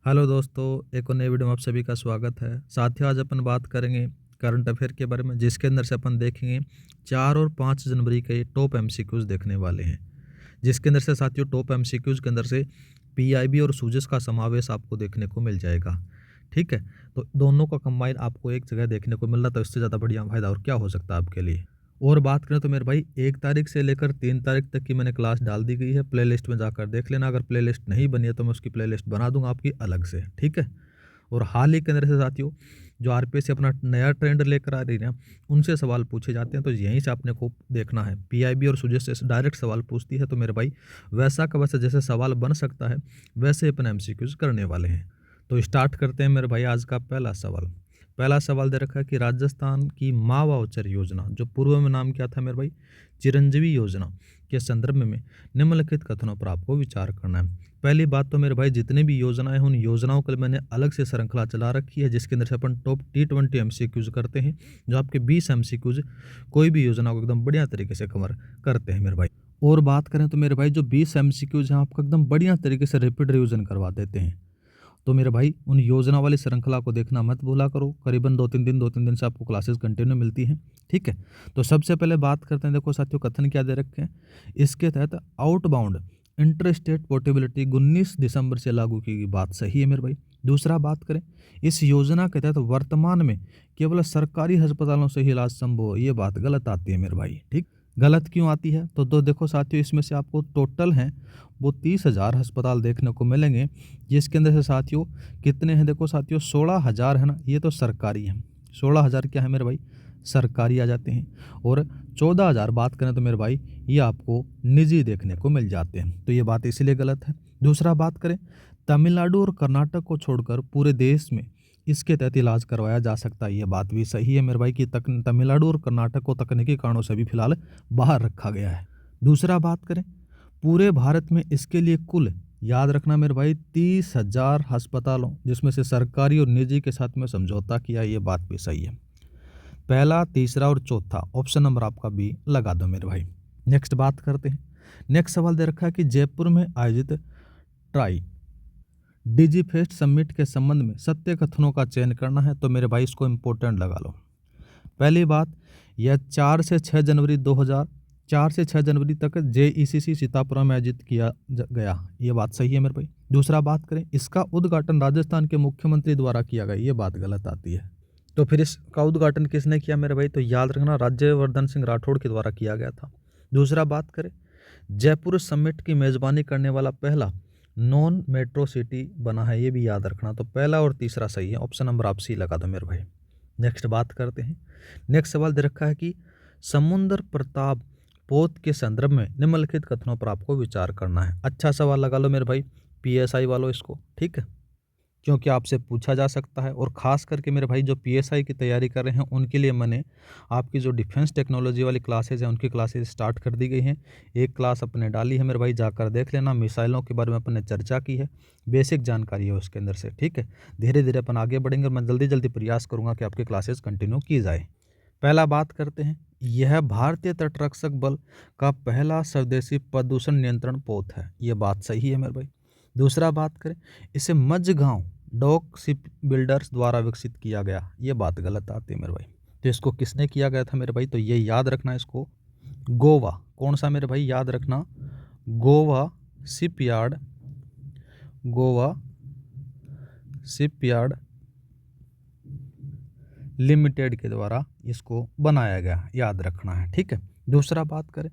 Hello दोस्तों, एक और नई वीडियो में आप सभी का स्वागत है। साथियों, आज अपन बात करेंगे करंट अफेयर के बारे में, जिसके अंदर से अपन देखेंगे 4 और 5 जनवरी के टॉप एमसीक्यूज देखने वाले हैं। जिसके अंदर से साथियों टॉप एमसीक्यूज के अंदर से पीआईबी और सूजस का समावेश आपको देखने को मिल जाएगा। ठीक है, तो दोनों का कंबाइन आपको एक जगह देखने को मिल रहा, तो इससे ज़्यादा बढ़िया फायदा और क्या हो सकता है आपके लिए। और बात करें तो मेरे भाई 1 तारीख से लेकर 3 तारीख तक की मैंने क्लास डाल दी गई है। प्लेलिस्ट में जाकर देख लेना। अगर प्लेलिस्ट नहीं बनी है तो मैं उसकी प्लेलिस्ट बना दूंगा आपकी अलग से। ठीक है, और हाल ही के अंदर से साथियों जो आरपीएससी अपना नया ट्रेंड लेकर आ रही है, उनसे सवाल पूछे जाते हैं, तो यहीं से आपने को देखना है। पीआईबी और सुजय से डायरेक्ट सवाल पूछती है, तो मेरे भाई वैसा का वैसा जैसे सवाल बन सकता है वैसे अपन एमसीक्यूज करने वाले हैं। तो स्टार्ट करते हैं मेरे भाई आज का पहला सवाल दे रखा है कि राजस्थान की माँ वाउचर योजना, जो पूर्व में नाम क्या था मेरे भाई, चिरंजीवी योजना, के संदर्भ में निम्नलिखित कथनों पर आपको विचार करना है। पहली बात तो मेरे भाई जितनी भी योजनाएं हैं उन योजनाओं के लिए मैंने अलग से श्रृंखला चला रखी है, जिसके अंदर से अपन टॉप T20 एमसीक्यूज करते हैं, जो आपके 20 एमसीक्यूज कोई भी योजना को एकदम बढ़िया तरीके से कवर करते हैं मेरे भाई। और बात करें तो मेरे भाई जो 20 एमसीक्यूज हैं आपको एकदम बढ़िया तरीके से रिपीट रिवीजन करवा देते हैं। तो मेरे भाई उन योजना वाली श्रृंखला को देखना मत भूला करो। करीबन 2-3 दिन से आपको क्लासेस कंटिन्यू मिलती हैं। ठीक है, तो सबसे पहले बात करते हैं। देखो साथियों, कथन क्या दे रखे हैं। इसके तहत आउटबाउंड इंटर स्टेट पोर्टेबिलिटी 19 दिसंबर से लागू की गई, बात सही है मेरे भाई। दूसरा बात करें, इस योजना के तहत वर्तमान में केवल सरकारी अस्पतालों से ही इलाज संभव है, ये बात गलत आती है मेरे भाई। ठीक, गलत क्यों आती है तो देखो साथियों, इसमें से आपको टोटल हैं वो 30,000 अस्पताल देखने को मिलेंगे, जिसके अंदर से साथियों कितने हैं, देखो साथियों 16,000 है ना, ये तो सरकारी है। 16,000 क्या है मेरे भाई, सरकारी आ जाते हैं। और 14,000 बात करें तो मेरे भाई ये आपको निजी देखने को मिल जाते हैं, तो ये बात इसलिए गलत है। दूसरा बात करें, तमिलनाडु और कर्नाटक को छोड़कर पूरे देश में इसके तहत इलाज करवाया जा सकता है, ये बात भी सही है मेरे भाई कि तमिलनाडु और कर्नाटक को तकनीकी कारणों से भी फिलहाल बाहर रखा गया है। दूसरा बात करें, पूरे भारत में इसके लिए कुल, याद रखना मेरे भाई, 30,000 अस्पतालों, जिसमें से सरकारी और निजी के साथ में समझौता किया, ये बात भी सही है। पहला, तीसरा और चौथा ऑप्शन नंबर आपका बी लगा दो मेरे भाई। नेक्स्ट बात करते हैं। नेक्स्ट सवाल दे रखा है कि जयपुर में आयोजित ट्राई डिजीफेस्ट समिट के संबंध में सत्य कथनों का चयन करना है, तो मेरे भाई इसको इम्पोर्टेंट लगा लो। पहली बात, यह 4 से 6 जनवरी तक जेईसीसी सीतापुरम में आयोजित किया गया, ये बात सही है मेरे भाई। दूसरा बात करें, इसका उद्घाटन राजस्थान के मुख्यमंत्री द्वारा किया गया, ये बात गलत आती है। तो फिर इसका उद्घाटन किसने किया मेरे भाई, तो याद रखना राज्यवर्धन सिंह राठौड़ के द्वारा किया गया था। दूसरा बात करें, जयपुर समिट की मेजबानी करने वाला पहला नॉन मेट्रो सिटी बना है, ये भी याद रखना। तो पहला और तीसरा सही है, ऑप्शन नंबर आप सी लगा दो मेरे भाई। नेक्स्ट बात करते हैं। नेक्स्ट सवाल दे रखा है कि समुद्र प्रताप पोत के संदर्भ में निम्नलिखित कथनों पर आपको विचार करना है। अच्छा सवाल लगा लो मेरे भाई, पीएसआई वालों इसको, ठीक है, क्योंकि आपसे पूछा जा सकता है। और ख़ास करके मेरे भाई जो पीएसआई की तैयारी कर रहे हैं उनके लिए मैंने आपकी जो डिफेंस टेक्नोलॉजी वाली क्लासेज हैं उनकी क्लासेज स्टार्ट कर दी गई हैं। एक क्लास अपने डाली है मेरे भाई, जाकर देख लेना। मिसाइलों के बारे में अपन ने चर्चा की है, बेसिक जानकारी है उसके अंदर से। ठीक है, धीरे धीरे अपन आगे बढ़ेंगे और मैं जल्दी जल्दी प्रयास करूँगा कि आपकी क्लासेज कंटिन्यू की जाए। पहला बात करते हैं, यह भारतीय तटरक्षक बल का पहला स्वदेशी प्रदूषण नियंत्रण पोत है, ये बात सही है मेरे भाई। दूसरा बात करें, इसे मझगांव डॉक शिप बिल्डर्स द्वारा विकसित किया गया, ये बात गलत आती है मेरे भाई। तो इसको किसने किया गया था मेरे भाई, तो ये याद रखना इसको, गोवा, कौन सा मेरे भाई, याद रखना, गोवा शिपयार्ड लिमिटेड के द्वारा इसको बनाया गया, याद रखना है। ठीक है, दूसरा बात करें,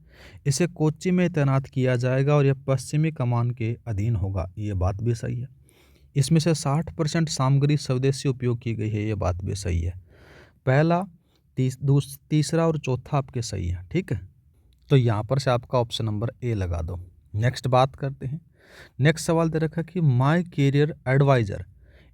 इसे कोच्चि में तैनात किया जाएगा और यह पश्चिमी कमान के अधीन होगा, ये बात भी सही है। इसमें से 60% सामग्री स्वदेशी उपयोग की गई है, ये बात भी सही है। पहला, तीसरा और चौथा आपके सही है। ठीक है, तो यहाँ पर से आपका ऑप्शन नंबर ए लगा दो। नेक्स्ट बात करते हैं। नेक्स्ट सवाल दे रखा कि माई कैरियर एडवाइजर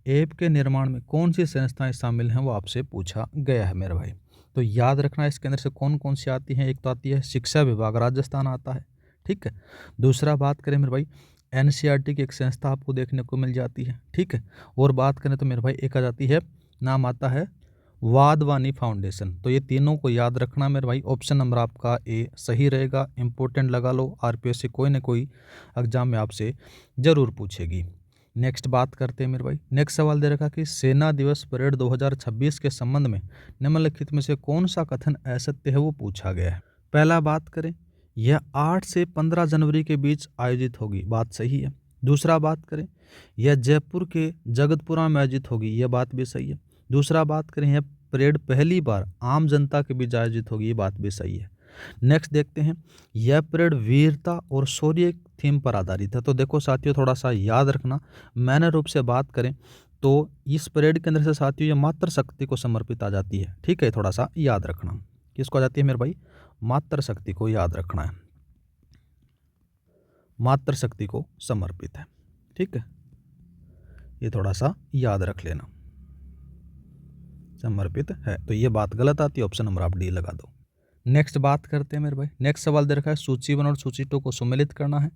ऐप के निर्माण में कौन सी संस्थाएं शामिल हैं, वो आपसे पूछा गया है मेरे भाई। तो याद रखना इसके अंदर से कौन कौन सी आती हैं। एक तो आती है शिक्षा विभाग राजस्थान आता है, ठीक है। दूसरा बात करें मेरे भाई, एनसीईआरटी की एक संस्था आपको देखने को मिल जाती है, ठीक है। और बात करें तो मेरे भाई एक आ जाती है, नाम आता है वाधवानी फाउंडेशन। तो ये तीनों को याद रखना मेरे भाई, ऑप्शन नंबर आपका ए सही रहेगा। इंपॉर्टेंट लगा लो, आरपीएससी कोई ना कोई एग्जाम में आपसे ज़रूर पूछेगी। नेक्स्ट बात करते हैं मेरे भाई। नेक्स्ट सवाल दे रखा कि सेना दिवस परेड 2026 के संबंध में निम्नलिखित में से कौन सा कथन असत्य है, वो पूछा गया है। पहला बात करें, यह 8 से 15 जनवरी के बीच आयोजित होगी, बात सही है। दूसरा बात करें, यह जयपुर के जगतपुरा में आयोजित होगी, यह बात भी सही है। दूसरा बात करें, यह परेड पहली बार आम जनता के बीच आयोजित होगी, ये बात भी सही है। नेक्स्ट देखते हैं, यह परेड वीरता और शौर्य थीम पर आधारित है। तो देखो साथियों, थोड़ा सा याद रखना, मैंने रूप से बात करें तो इस परेड के अंदर से साथियों ये मातृशक्ति को समर्पित आ जाती है। ठीक है, थोड़ा सा याद रखना, किसको आ जाती है मेरे भाई, मातृशक्ति को याद रखना है, मातृशक्ति को समर्पित है। ठीक है, ये थोड़ा सा याद रख लेना, समर्पित है, तो ये बात गलत आती है, ऑप्शन नंबर आप डी लगा दो। नेक्स्ट बात करते हैं मेरे भाई। नेक्स्ट सवाल दे रखा है, सूची 1 और सूची 2 को सम्मिलित करना है।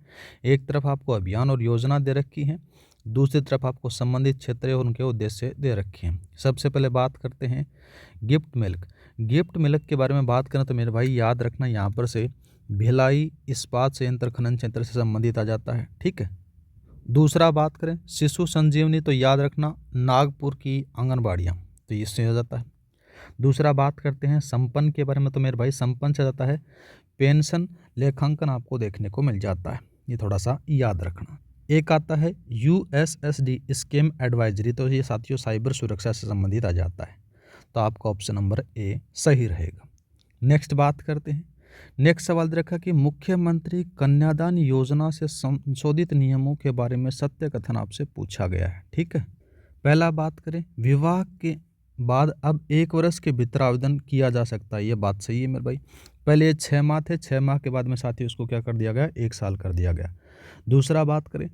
एक तरफ आपको अभियान और योजना दे रखी है, दूसरी तरफ आपको संबंधित क्षेत्र और उनके उद्देश्य दे रखे हैं। सबसे पहले बात करते हैं गिफ्ट मिल्क। गिफ्ट मिल्क के बारे में बात करें तो मेरे भाई याद रखना, यहाँ पर से भिलाई इस्पात संयंत्र खनन क्षेत्र से संबंधित आ जाता है। ठीक है। दूसरा बात करें शिशु संजीवनी, तो याद रखना नागपुर की आंगनबाड़ियाँ, तो इससे हो जाता है। दूसरा बात करते हैं संपन्न के बारे में, तो मेरे भाई संपन्न से जाता है पेंशन लेखांकन, आपको देखने को मिल जाता है, ये थोड़ा सा याद रखना। एक आता है USSD स्कैम एडवाइजरी, तो ये साथियों साइबर सुरक्षा से संबंधित आ जाता है, तो आपका ऑप्शन नंबर ए सही रहेगा। नेक्स्ट बात करते हैं। नेक्स्ट सवाल दे रखा कि मुख्यमंत्री कन्यादान योजना से संशोधित नियमों के बारे में सत्य कथन आपसे पूछा गया है। ठीक है। पहला बात करें, विवाह के बाद अब 1 वर्ष के भीतर आवेदन किया जा सकता है, ये बात सही है मेरे भाई। पहले 6 माह थे, 6 माह के बाद में साथियों उसको क्या कर दिया गया, 1 साल कर दिया गया। दूसरा बात करें,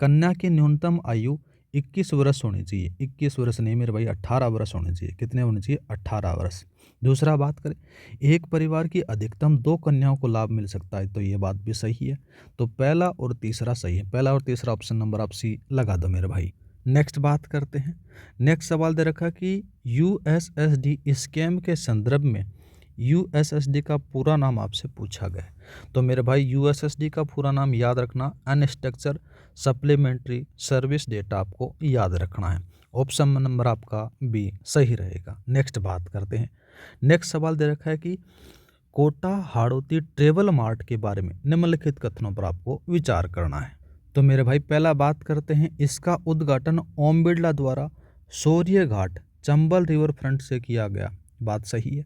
कन्या की न्यूनतम आयु 21 वर्ष होनी चाहिए, 21 वर्ष नहीं मेरे भाई, 18 वर्ष होने चाहिए। कितने होने चाहिए, 18 वर्ष। दूसरा बात करें, एक परिवार की अधिकतम 2 कन्याओं को लाभ मिल सकता है, तो ये बात भी सही है। तो पहला और तीसरा सही है, पहला और तीसरा ऑप्शन नंबर आप सी लगा दो मेरे भाई। नेक्स्ट बात करते हैं। नेक्स्ट सवाल दे रखा कि USSD स्कैम के संदर्भ में USSD का पूरा नाम आपसे पूछा गया है, तो मेरे भाई USSD का पूरा नाम याद रखना अनस्ट्रक्चर सप्लीमेंट्री सर्विस डेटा, आपको याद रखना है। ऑप्शन नंबर आपका बी सही रहेगा। नेक्स्ट बात करते हैं। नेक्स्ट सवाल दे रखा है कि कोटा हाड़ौती ट्रेवल मार्ट के बारे में निम्नलिखित कथनों पर आपको विचार करना है। तो मेरे भाई पहला बात करते हैं, इसका उद्घाटन ओम बिरला द्वारा शौर्य घाट चंबल रिवर फ्रंट से किया गया, बात सही है।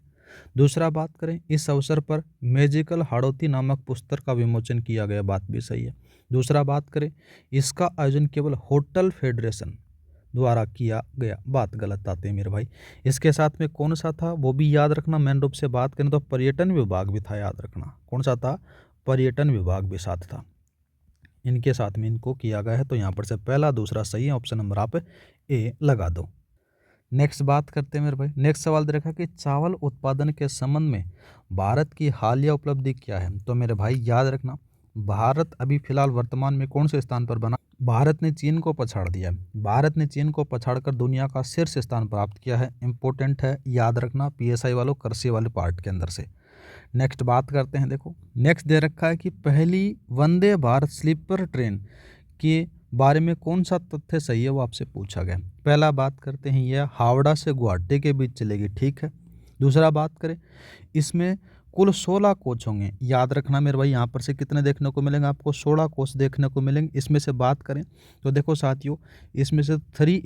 दूसरा बात करें, इस अवसर पर मैजिकल हाड़ौती नामक पुस्तक का विमोचन किया गया, बात भी सही है। दूसरा बात करें, इसका आयोजन केवल होटल फेडरेशन द्वारा किया गया, बात गलत आते हैं मेरे भाई। इसके साथ में कौन सा था वो भी याद रखना, मेन रूप से बात करें तो पर्यटन विभाग भी था, याद रखना कौन सा था, पर्यटन विभाग भी साथ था, इनके साथ में इनको किया गया है। तो यहाँ पर से पहला दूसरा सही है, ऑप्शन नंबर आप ए लगा दो। नेक्स्ट बात करते हैं मेरे भाई। नेक्स्ट सवाल दे रखा कि चावल उत्पादन के संबंध में भारत की हालिया उपलब्धि क्या है, तो मेरे भाई याद रखना भारत अभी फिलहाल वर्तमान में कौन से स्थान पर बना, भारत ने चीन को पछाड़ दिया है। भारत ने चीन को पछाड़कर दुनिया का शीर्ष स्थान प्राप्त किया है, इंपॉर्टेंट है, याद रखना PSI वालों कृषि वाले पार्ट के अंदर से। नेक्स्ट बात करते हैं। देखो नेक्स्ट दे रखा है कि पहली वंदे भारत स्लीपर ट्रेन के बारे में कौन सा तथ्य सही है, वो आपसे पूछा गया। पहला बात करते हैं, यह हावड़ा से गुवाहाटी के बीच चलेगी, ठीक है। दूसरा बात करें, इसमें कुल 16 कोच होंगे, याद रखना मेरे भाई, यहाँ पर से कितने देखने को मिलेंगे आपको, 16 कोच देखने को मिलेंगे। इसमें से बात करें तो देखो साथियों, इसमें से 3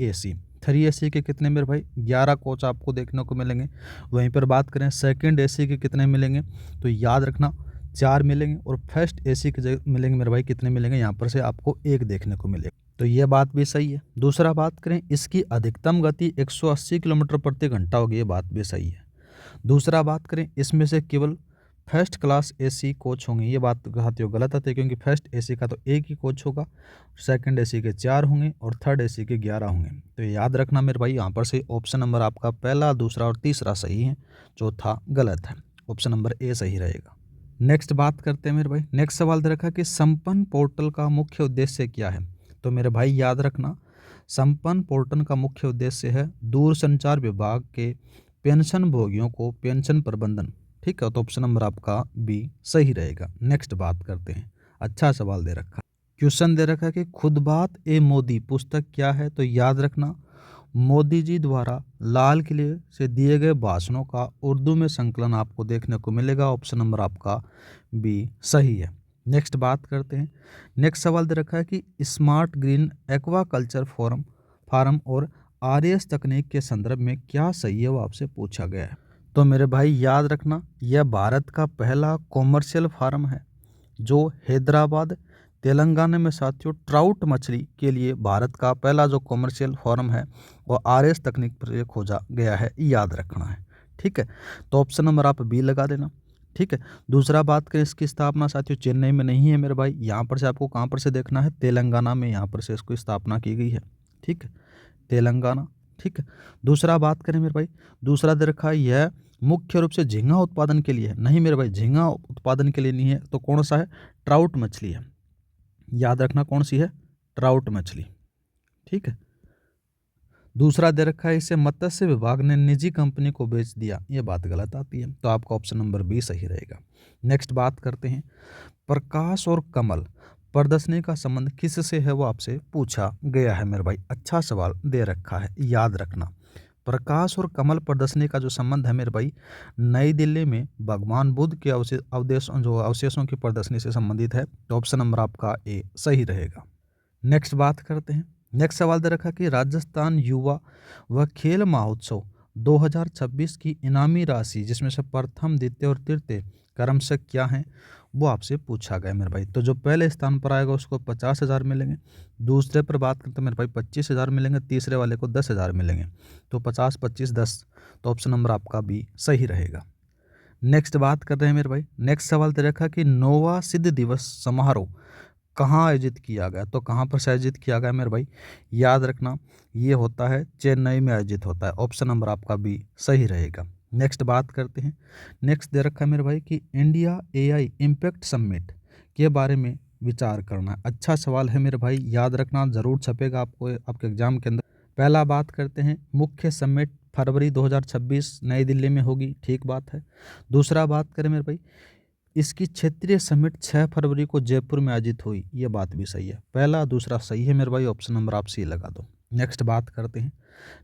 AC के कितने मेरे भाई, 11 कोच आपको देखने को मिलेंगे। वहीं पर बात करें सेकंड AC के कितने मिलेंगे, तो याद रखना 4 मिलेंगे, और फर्स्ट AC के मिलेंगे मेरे भाई, कितने मिलेंगे, यहाँ पर से आपको 1 देखने को मिलेगा, तो ये बात भी सही है। दूसरा बात करें, इसकी अधिकतम गति 180 किलोमीटर प्रति घंटा होगी, ये बात भी सही है। दूसरा बात करें, इसमें से केवल फर्स्ट क्लास AC कोच होंगे, ये बात साथियों गलत आती है, क्योंकि फर्स्ट AC का तो 1 ही कोच होगा, सेकंड AC के 4 होंगे, और थर्ड AC के 11 होंगे। तो याद रखना मेरे भाई, यहाँ पर से ऑप्शन नंबर आपका पहला, दूसरा और तीसरा सही है, चौथा गलत है, ऑप्शन नंबर ए सही रहेगा। नेक्स्ट बात करते हैं मेरे भाई। नेक्स्ट सवाल दे रखा कि संपन्न पोर्टल का मुख्य उद्देश्य क्या है, तो मेरे भाई याद रखना संपन्न पोर्टल का मुख्य उद्देश्य है दूरसंचार विभाग के पेंशन भोगियों को पेंशन प्रबंधन, ठीक है, तो ऑप्शन नंबर आपका बी सही रहेगा। नेक्स्ट बात करते हैं, अच्छा सवाल दे रखा, क्वेश्चन दे रखा है कि खुद बात ए मोदी पुस्तक क्या है, तो याद रखना मोदी जी द्वारा लाल किले से दिए गए भाषणों का उर्दू में संकलन आपको देखने को मिलेगा। ऑप्शन नंबर आपका बी सही है। नेक्स्ट बात करते हैं। नेक्स्ट सवाल दे रखा है कि स्मार्ट ग्रीन एक्वाकल्चर फार्म और आरएस तकनीक के संदर्भ में क्या सही है, वो आपसे पूछा गया है। तो मेरे भाई याद रखना यह भारत का पहला कॉमर्शियल फार्म है जो हैदराबाद तेलंगाना में साथियों ट्राउट मछली के लिए भारत का पहला जो कॉमर्शियल फार्म है वो आरएस तकनीक पर खोजा गया है, याद रखना है। ठीक है, तो ऑप्शन नंबर आप बी लगा देना। ठीक है, दूसरा बात करें इसकी स्थापना साथियों चेन्नई में नहीं है मेरे भाई, यहाँ पर से आपको कहाँ पर से देखना है, तेलंगाना में यहाँ पर से इसको स्थापना की गई है। ठीक है, तेलंगाना। ठीक है, दूसरा बात करें मेरे भाई, दूसरा दे रखा है यह मुख्य रूप से झींगा उत्पादन के लिए है। नहीं मेरे भाई, झींगा उत्पादन के लिए नहीं है, तो कौन सा है, ट्राउट मछली है। याद रखना कौन सी है, ट्राउट मछली। ठीक है, दूसरा दे रखा है इसे मत्स्य विभाग ने निजी कंपनी को बेच दिया, ये बात गलत आती है, तो आपका ऑप्शन नंबर बी सही रहेगा। नेक्स्ट बात करते हैं, प्रकाश और कमल प्रदर्शनी का संबंध किससे है, वो आपसे पूछा गया है मेरे भाई। अच्छा सवाल दे रखा है, याद रखना प्रकाश और कमल प्रदर्शनी का जो संबंध है मेरे भाई, नई दिल्ली में भगवान बुद्ध के अवशेषों की प्रदर्शनी से संबंधित है, तो ऑप्शन नंबर आपका ए सही रहेगा। नेक्स्ट बात करते हैं। नेक्स्ट सवाल दे रखा कि राजस्थान युवा व खेल महोत्सव 2026 की इनामी राशि जिसमें से प्रथम द्वितीय और तृतीय क्रमशः क्या है, वो आपसे पूछा गया मेरे भाई। तो जो पहले स्थान पर आएगा उसको 50,000 मिलेंगे, दूसरे पर बात करते हैं मेरे भाई 25,000 मिलेंगे, तीसरे वाले को 10,000 मिलेंगे, तो 50, 25, 10, तो ऑप्शन नंबर आपका बी सही रहेगा। नेक्स्ट बात कर रहे हैं मेरे भाई। नेक्स्ट सवाल दे रखा कि नौवां सिद्ध दिवस समारोह कहाँ आयोजित किया गया, तो कहाँ पर से आयोजित किया गया मेरे भाई, याद रखना ये होता है चेन्नई में आयोजित होता है, ऑप्शन नंबर आपका बी सही रहेगा। नेक्स्ट बात करते हैं। नेक्स्ट दे रखा है मेरे भाई कि इंडिया एआई इम्पैक्ट समिट के बारे में विचार करना। अच्छा सवाल है मेरे भाई, याद रखना ज़रूर छपेगा आपको आपके एग्जाम के अंदर। पहला बात करते हैं, मुख्य समिट फरवरी 2026 नई दिल्ली में होगी, ठीक बात है। दूसरा बात करें मेरे भाई, इसकी क्षेत्रीय समिट 6 फरवरी को जयपुर में आयोजित हुई, ये बात भी सही है। पहला दूसरा सही है मेरे भाई, ऑप्शन नंबर आप सी लगा दो। नेक्स्ट बात करते हैं।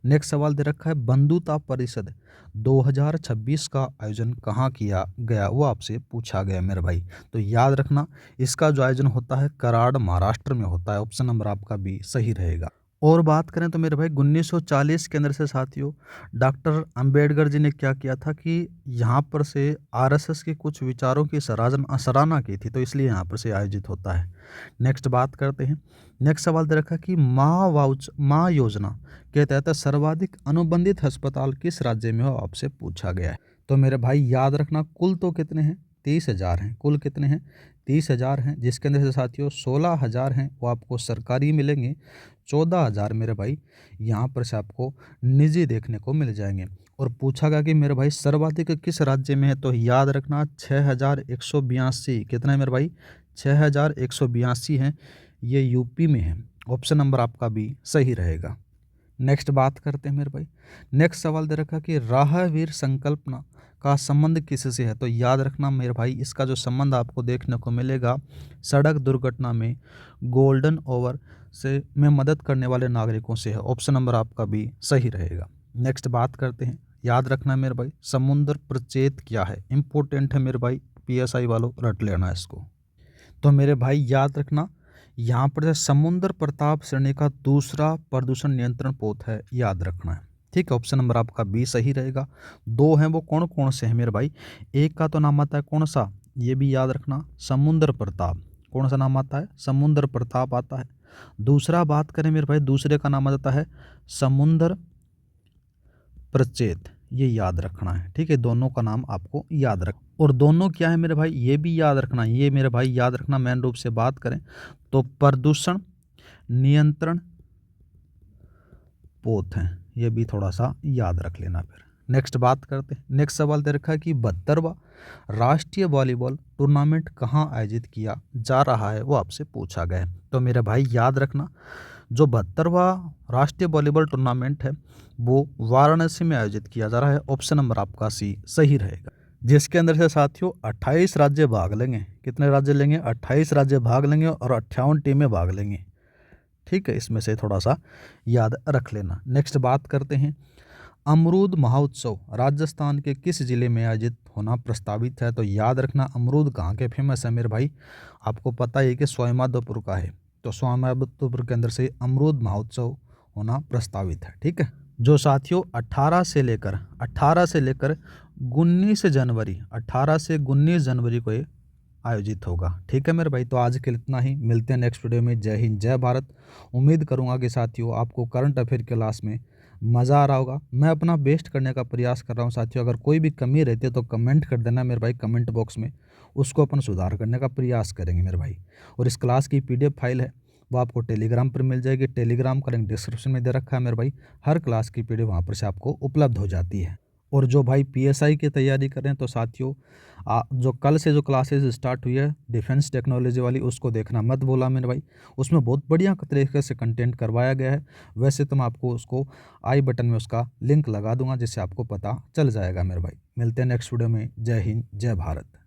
नेक्स्ट सवाल दे रखा है बंधुता परिषद 2026 का आयोजन कहाँ किया गया, वो आपसे पूछा गया मेरे भाई। तो याद रखना इसका जो आयोजन होता है कराड़ महाराष्ट्र में होता है, ऑप्शन नंबर आपका भी सही रहेगा। और बात करें तो मेरे भाई 1940 के अंदर से साथियों डॉक्टर अंबेडकर जी ने क्या किया था कि यहाँ पर से आरएसएस के कुछ विचारों की सराहना की थी, तो इसलिए यहाँ पर से आयोजित होता है। नेक्स्ट बात करते हैं। नेक्स्ट सवाल दे रखा कि माँ योजना के तहत सर्वाधिक अनुबंधित अस्पताल किस राज्य में हो, आपसे पूछा गया है। तो मेरे भाई याद रखना कुल तो कितने हैं, 30,000 हैं। कुल कितने हैं, 30,000 हैं, जिसके अंदर से साथियों 16,000 हैं वो आपको सरकारी मिलेंगे, 14,000 मेरे भाई यहाँ पर से आपको निजी देखने को मिल जाएंगे। और पूछा गया कि मेरे भाई सर्वाधिक किस राज्य में है, तो याद रखना 6,182 कितना है मेरे भाई, 6,182 हैं, ये यूपी में है, ऑप्शन नंबर आपका भी सही रहेगा। नेक्स्ट बात करते हैं मेरे भाई। नेक्स्ट सवाल दे रखा कि राहवीर संकल्पना का संबंध किससे है, तो याद रखना मेरे भाई इसका जो संबंध आपको देखने को मिलेगा सड़क दुर्घटना में गोल्डन ओवर से में मदद करने वाले नागरिकों से है, ऑप्शन नंबर आपका भी सही रहेगा। नेक्स्ट बात करते हैं। याद रखना मेरे भाई समुद्र प्रचेत क्या है, इंपॉर्टेंट है मेरे भाई, पीएसआई वालों रट लेना इसको। तो मेरे भाई याद रखना यहाँ पर समुद्र प्रताप श्रेणी का दूसरा प्रदूषण नियंत्रण पोत है, याद रखना है। ठीक है, ऑप्शन नंबर आपका बी सही रहेगा। 2 हैं वो कौन कौन से हैं मेरे भाई, एक का तो नाम आता है कौन सा, ये भी याद रखना समुद्र प्रताप, कौन सा नाम आता है, समुद्र प्रताप आता है। दूसरा बात करें मेरे भाई, दूसरे का नाम आता है समुद्र प्रचेत, ये याद रखना है। ठीक है, दोनों का नाम आपको याद रख, और दोनों क्या है मेरे भाई ये भी याद रखना, ये मेरे भाई याद रखना। मेन रूप से बात करें तो प्रदूषण नियंत्रण पोत हैं, ये भी थोड़ा सा याद रख लेना। फिर नेक्स्ट बात करते हैं। नेक्स्ट सवाल दे रखा है कि 72वां राष्ट्रीय वॉलीबॉल टूर्नामेंट कहाँ आयोजित किया जा रहा है, वो आपसे पूछा गया है। तो मेरे भाई याद रखना जो 72वां राष्ट्रीय वॉलीबॉल टूर्नामेंट है वो वाराणसी में आयोजित किया जा रहा है, ऑप्शन नंबर आपका सी सही रहेगा। जिसके अंदर से साथियों 28 राज्य भाग लेंगे। कितने राज्य लेंगे? 28 राज्य भाग लेंगे और 58 टीमें भाग लेंगी। ठीक है, इसमें से थोड़ा सा याद रख लेना। नेक्स्ट बात करते हैं, अमरूद महोत्सव राजस्थान के किस जिले में आयोजित होना प्रस्तावित है? तो याद रखना, अमरूद कहाँ के फेमस है मेरे भाई? आपको पता है कि स्वामिमाधोपुर का है, तो स्वामिमाधोपुर के अंदर से अमरूद महोत्सव होना प्रस्तावित है। ठीक है, जो साथियों 18 से लेकर 19 जनवरी 18 से 19 जनवरी को ये आयोजित होगा। ठीक है मेरे भाई, तो आज के लिए इतना ही। मिलते हैं नेक्स्ट वीडियो में। जय हिंद, जय भारत। उम्मीद करूंगा कि साथियों आपको करंट अफेयर क्लास में मज़ा आ रहा होगा। मैं अपना बेस्ट करने का प्रयास कर रहा हूं साथियों। अगर कोई भी कमी रहती है तो कमेंट कर देना मेरे भाई, कमेंट बॉक्स में। उसको अपन सुधार करने का प्रयास करेंगे मेरे भाई। और इस क्लास की PDF फाइल है, वो आपको टेलीग्राम पर मिल जाएगी। टेलीग्राम का लिंक डिस्क्रिप्शन में दे रखा है मेरे भाई। हर क्लास की PDF वहाँ पर से आपको उपलब्ध हो जाती है। और जो भाई PSI की तैयारी कर रहे हैं तो साथियों जो कल से जो क्लासेस स्टार्ट हुई है डिफेंस टेक्नोलॉजी वाली, उसको देखना मत बोला मेरे भाई। उसमें बहुत बढ़िया तरीके से कंटेंट करवाया गया है। वैसे तो मैं आपको उसको आई बटन में उसका लिंक लगा दूंगा, जिससे आपको पता चल जाएगा मेरे भाई। मिलते हैं नेक्स्ट वीडियो में। जय हिंद, जय भारत।